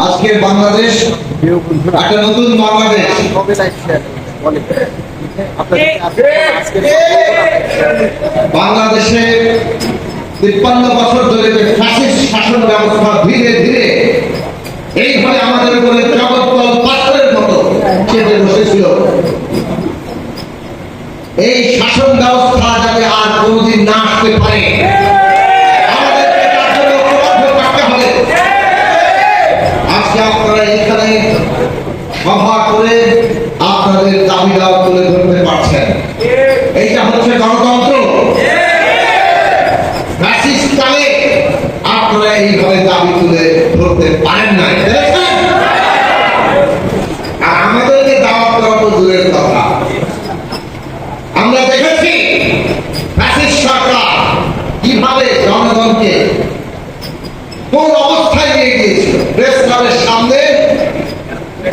আজকে বাংলাদেশ একটা নতুন বাংলাদেশ। বাংলাদেশে 53 বছর ধরে যে ফ্যাসিস্ট শাসন ব্যবস্থা ধীরে ধীরে এইভাবে আমাদের উপরে জগৎতল পাথরের মতো চেপে বসেছিল, এই শাসন ব্যবস্থা যাতে আর কোনদিন না আসতে পারে আমাদেরকে তার জন্য ঐক্যবদ্ধ থাকতে হবে। আজকে আপনারা এখানে সভা করে আপনাদের দাবি দাওয়া তুলে ধরতে পারছেন, এইটা হচ্ছে গণতন্ত্র। ফ্যাসিস্ট কালে আপনারা এইভাবে দাবি তুলে ধরতে পারেন না, আর আমাদেরকে দাওয়াত করা তো দূরের কথা। আমরা দেখেছি ফ্যাসিস্ট সরকার কিভাবে জনগণকে কোন অবস্থায় নিয়ে গিয়েছিল। প্রেস ক্লাবের সামনে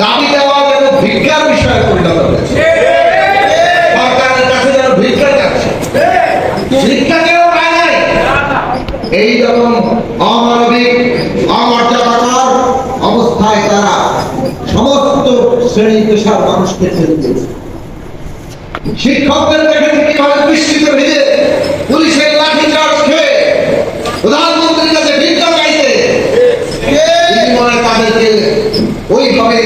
দাবি দেওয়া যেন ভিক্ষার বিষয়ে পরিণত হয়েছে, সরকারের কাছে যেন ভিক্ষা যাচ্ছে, ভিক্ষা কেউ পায় নাই। এইরকম অমানবিক অমর্যাদাকর অবস্থায় তারা সমস্ত শ্রেণী পেশার মানুষকে ছেড়ে দিয়েছে। শিক্ষকদের দেখেছে কিভাবে বৃষ্টিতে ভিজে পুলিশের লাঠি চার্জ খেয়ে প্রধানমন্ত্রীর কাছে ভিক্ষা চাইতে, তাদেরকে ওইভাবে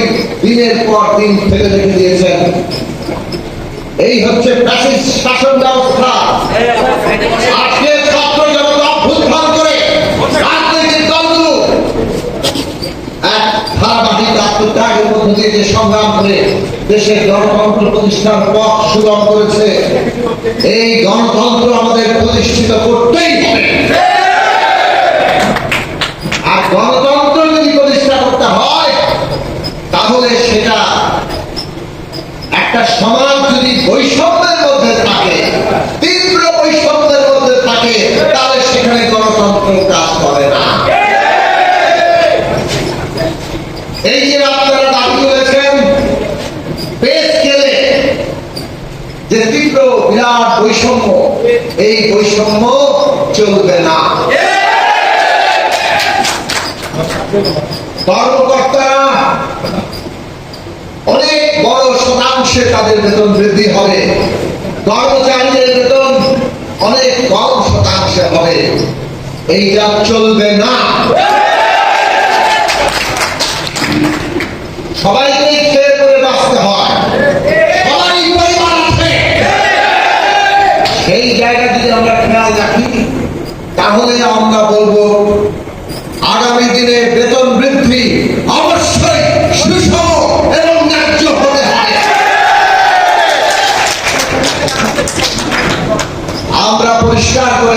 দিনের পর দিন ফেলে রেখে দিয়েছেন। এই হচ্ছে ফ্যাসিস্ট শাসন ব্যবস্থা। আজকে ছাত্র জনতা অভ্যুত্থান করে রাজনৈতিক দলগুলো এক ধারাবাহিক আত্মত্যাগের মধ্য দিয়ে যে সংগ্রাম করে দেশের গণতন্ত্র প্রতিষ্ঠার পথ সুগম করেছে, এই গণতন্ত্র আমাদের প্রতিষ্ঠিত করতেই হবে। আর গণতন্ত্র যদি প্রতিষ্ঠা করতে হয় তাহলে সেটা একটা সমাজ যদি বৈষম্যের মধ্যে থাকে, তীব্র বৈষম্যের মধ্যে থাকে, তাহলে সেখানে গণতন্ত্র কাজ করে না। এই যে আপনারা দাবি করেছেন পে স্কেলে যে তীব্র বিরাট বৈষম্য, এই বৈষম্য চলবে না। কর্মকর্তারা অনেক বড় শতাংশে তাদের বেতন বৃদ্ধি হবে, কর্মচারীদের বেতন অনেক কম শতাংশে হবে, এইটা চলবে না। সবাইকে খেয়ে করে বাঁচতে হয়, সবাই পরিবার আছে। সেই জায়গা যদি আমরা খেয়াল রাখি তাহলে আমরা বলবো আগামী দিনে বেতন বৃদ্ধি অবশ্যই সুষম এবং ন্যায্য হতে হবে। আমরা পরিষ্কার করে